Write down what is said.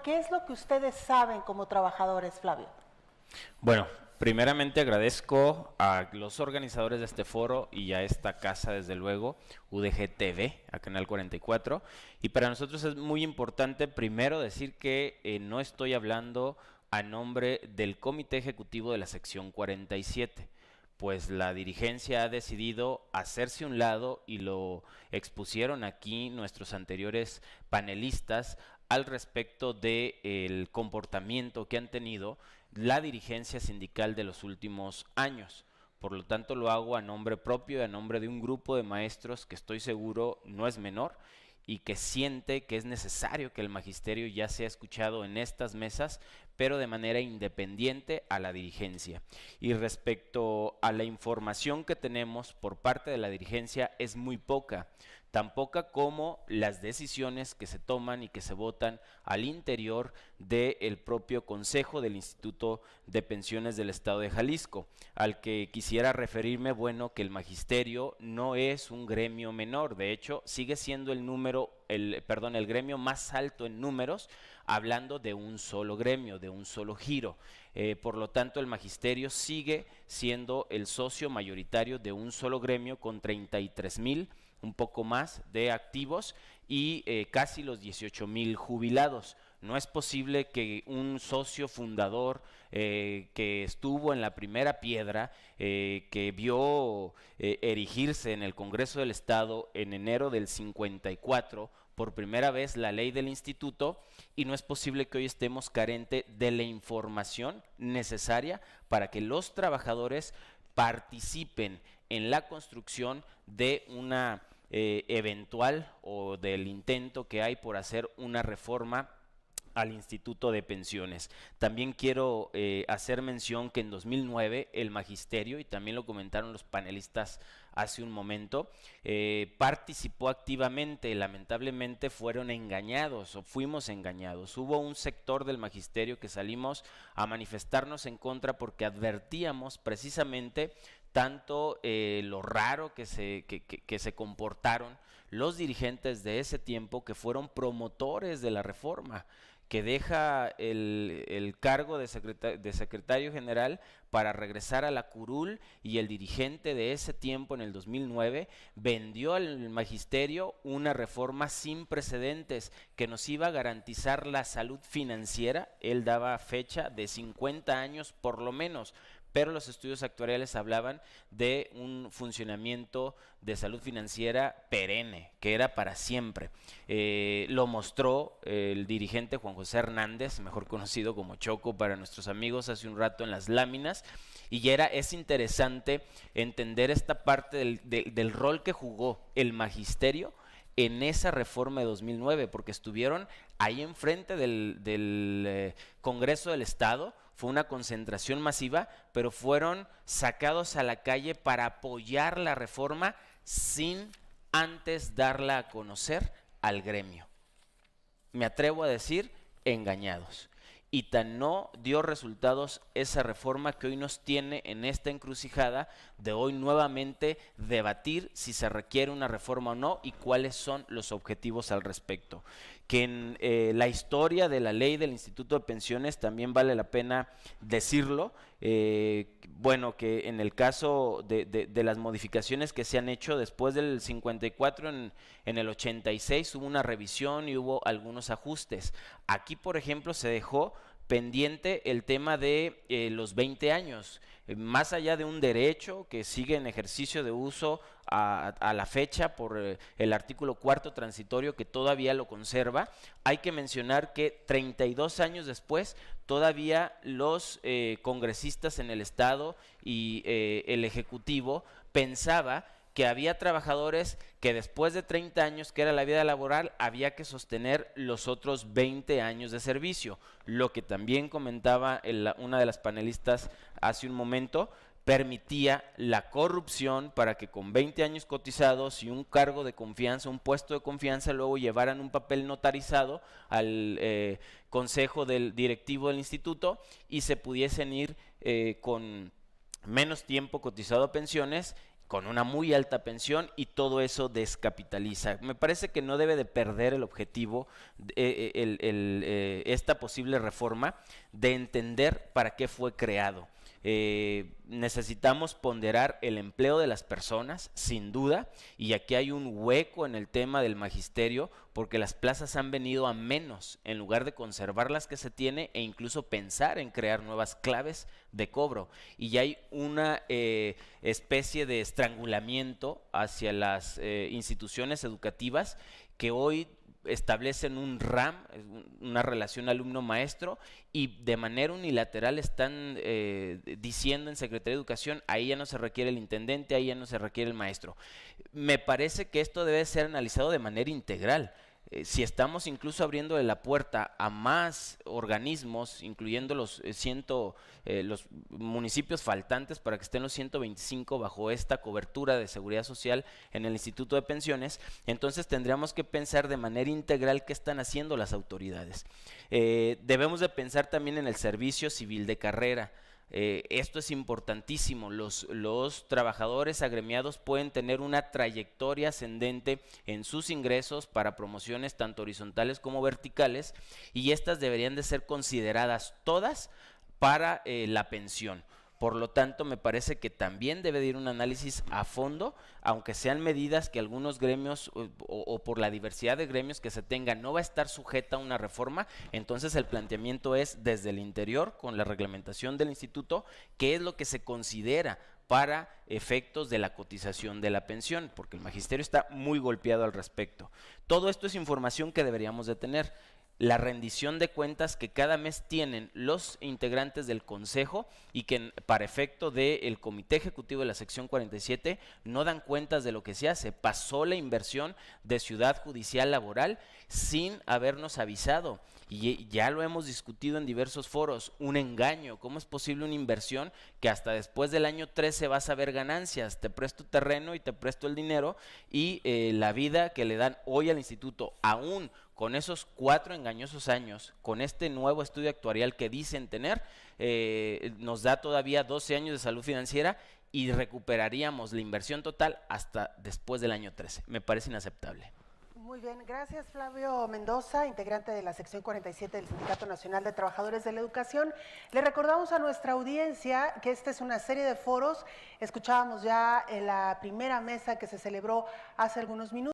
¿Qué es lo que ustedes saben como trabajadores, Flavio? Bueno, primeramente agradezco a los organizadores de este foro y a esta casa, desde luego, UDG TV, a Canal 44. Y para nosotros es muy importante primero decir que no estoy hablando a nombre del Comité Ejecutivo de la Sección 47, pues la dirigencia ha decidido hacerse un lado y lo expusieron aquí nuestros anteriores panelistas al respecto del comportamiento que han tenido la dirigencia sindical de los últimos años. Por lo tanto, lo hago a nombre propio y a nombre de un grupo de maestros que estoy seguro no es menor y que siente que es necesario que el magisterio ya sea escuchado en estas mesas, pero de manera independiente a la dirigencia. Y respecto a la información que tenemos por parte de la dirigencia, es muy poca, tan poca como las decisiones que se toman y que se votan al interior del propio Consejo del Instituto de Pensiones del Estado de Jalisco, al que quisiera referirme. Bueno, que el magisterio no es un gremio menor, de hecho sigue siendo el gremio más alto en números, hablando de un solo gremio, de un solo giro. Por lo tanto, el magisterio sigue siendo el socio mayoritario de un solo gremio con 33,000, un poco más, de activos y casi los 18,000 jubilados. No es posible que un socio fundador que estuvo en la primera piedra, que vio erigirse en el Congreso del Estado en enero del 54 por primera vez la ley del instituto, y no es posible que hoy estemos carente de la información necesaria para que los trabajadores participen en la construcción de una eventual o del intento que hay por hacer una reforma al Instituto de Pensiones. También quiero hacer mención que en 2009 el magisterio, y también lo comentaron los panelistas hace un momento, participó activamente. Lamentablemente fueron engañados o fuimos engañados. Hubo un sector del magisterio que salimos a manifestarnos en contra porque advertíamos precisamente tanto lo raro que se comportaron los dirigentes de ese tiempo, que fueron promotores de la reforma, que deja el cargo de secretario general para regresar a la curul, y el dirigente de ese tiempo, en el 2009, vendió al magisterio una reforma sin precedentes que nos iba a garantizar la salud financiera. Él daba fecha de 50 años por lo menos, pero los estudios actuariales hablaban de un funcionamiento de salud financiera perenne, que era para siempre. Lo mostró el dirigente Juan José Hernández, mejor conocido como Choco para nuestros amigos, hace un rato en las láminas, y es interesante entender esta parte del rol que jugó el magisterio en esa reforma de 2009, porque estuvieron ahí enfrente del Congreso del Estado. Fue una concentración masiva, pero fueron sacados a la calle para apoyar la reforma sin antes darla a conocer al gremio. Me atrevo a decir, engañados. Y tan no dio resultados esa reforma que hoy nos tiene en esta encrucijada de hoy nuevamente debatir si se requiere una reforma o no y cuáles son los objetivos al respecto. Que en la historia de la ley del Instituto de Pensiones también vale la pena decirlo. Bueno, que en el caso de las modificaciones que se han hecho después del 54, en el 86 hubo una revisión y hubo algunos ajustes. Aquí, por ejemplo, se dejó pendiente el tema de los 20 años, más allá de un derecho que sigue en ejercicio de uso a la fecha por el artículo 4º transitorio, que todavía lo conserva. Hay que mencionar que 32 años después todavía los congresistas en el Estado y el Ejecutivo pensaba que había trabajadores que después de 30 años, que era la vida laboral, había que sostener los otros 20 años de servicio. Lo que también comentaba una de las panelistas hace un momento, permitía la corrupción para que con 20 años cotizados y un cargo de confianza, un puesto de confianza, luego llevaran un papel notarizado al consejo del directivo del instituto y se pudiesen ir con menos tiempo cotizado a pensiones, con una muy alta pensión y todo eso descapitaliza. Me parece que no debe de perder el objetivo, esta posible reforma, de entender para qué fue creado. Necesitamos ponderar el empleo de las personas, sin duda, y aquí hay un hueco en el tema del magisterio, porque las plazas han venido a menos, en lugar de conservar las que se tiene e incluso pensar en crear nuevas claves de cobro. Y ya hay una especie de estrangulamiento hacia las instituciones educativas que hoy establecen un RAM, una relación alumno-maestro, y de manera unilateral están diciendo en Secretaría de Educación, ahí ya no se requiere el intendente, ahí ya no se requiere el maestro. Me parece que esto debe ser analizado de manera integral. Si estamos incluso abriendo la puerta a más organismos, incluyendo los municipios faltantes para que estén los 125 bajo esta cobertura de seguridad social en el Instituto de Pensiones, entonces tendríamos que pensar de manera integral qué están haciendo las autoridades. Debemos de pensar también en el servicio civil de carrera. Esto es importantísimo. Los trabajadores agremiados pueden tener una trayectoria ascendente en sus ingresos para promociones tanto horizontales como verticales, y estas deberían de ser consideradas todas para la pensión. Por lo tanto, me parece que también debe de ir un análisis a fondo, aunque sean medidas que algunos gremios o por la diversidad de gremios que se tengan no va a estar sujeta a una reforma. Entonces el planteamiento es desde el interior, con la reglamentación del instituto, qué es lo que se considera para efectos de la cotización de la pensión, porque el magisterio está muy golpeado al respecto. Todo esto es información que deberíamos de tener. La rendición de cuentas que cada mes tienen los integrantes del consejo y que para efecto del comité ejecutivo de la sección 47 no dan cuentas de lo que se hace. Pasó la inversión de Ciudad Judicial Laboral sin habernos avisado, y ya lo hemos discutido en diversos foros. Un engaño. ¿Cómo es posible una inversión que hasta después del año 13 vas a ver ganancias? Te presto terreno y te presto el dinero, y la vida que le dan hoy al instituto, aún con esos 4 engañosos años, con este nuevo estudio actuarial que dicen tener, nos da todavía 12 años de salud financiera y recuperaríamos la inversión total hasta después del año 13. Me parece inaceptable. Muy bien, gracias Flavio Mendoza, integrante de la sección 47 del Sindicato Nacional de Trabajadores de la Educación. Le recordamos a nuestra audiencia que esta es una serie de foros. Escuchábamos ya en la primera mesa que se celebró hace algunos minutos.